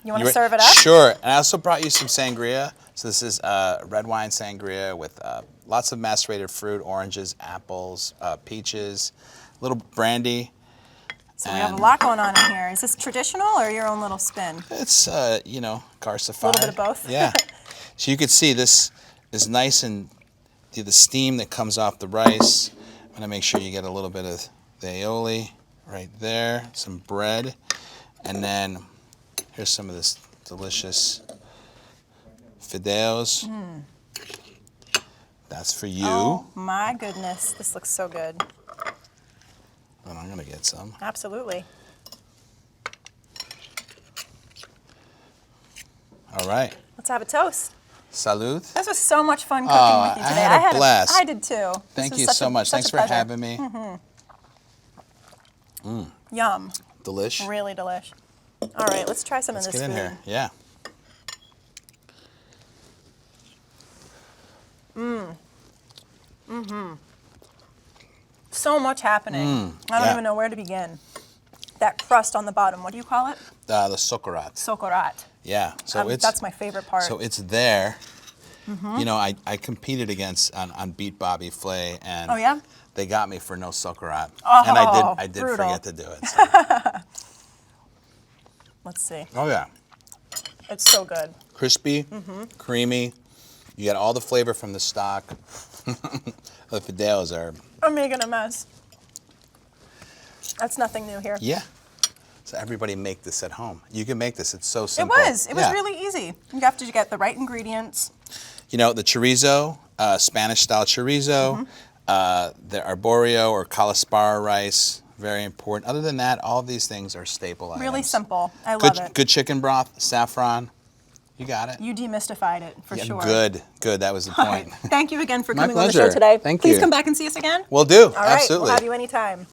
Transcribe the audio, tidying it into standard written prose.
You want to serve it up? Sure. And I also brought you some sangria. So this is red wine sangria with lots of macerated fruit, oranges, apples, peaches, a little brandy. So we have a lot going on in here. Is this traditional or your own little spin? It's, you know, garcified. A little bit of both? Yeah. So you can see this is nice and the steam that comes off the rice. I'm going to make sure you get a little bit of the aioli right there, some bread, and then here's some of this delicious fideos. That's for you. Oh my goodness, this looks so good. And I'm going to get some. Absolutely. All right. Let's have a toast. Salud. This was so much fun cooking with you today. I had a blast. I did too. Thank you so much. Thanks for having me. Yum. Delish. Really delish. All right, let's try some of this Get in food. here. Yeah. So much happening. I don't even know where to begin. That crust on the bottom, what do you call it? The socorat. Socorat. Yeah. So That's my favorite part. So it's there. You know, I competed against on Beat Bobby Flay, and Oh, yeah? they got me for no socorat, Oh, and I did brutal. forget to do it. So. Let's see. Oh yeah, It's so good. crispy, creamy. You get all the flavor from the stock. The fideos are. I'm making a mess. That's nothing new here. Yeah. So everybody make this at home. You can make this. It's so simple. It was really easy. You have to get the right ingredients. You know, the chorizo, Spanish-style chorizo, the arborio or calaspara rice, very important. Other than that, all of these things are staple items. Really simple. I love it. Good chicken broth, saffron. You got it. You demystified it, for sure. Good. That was the All point. right. Thank you again for My coming on the show pleasure. today. Thank Please you. come back and see us again. Will do. All right. Absolutely. We'll have you anytime.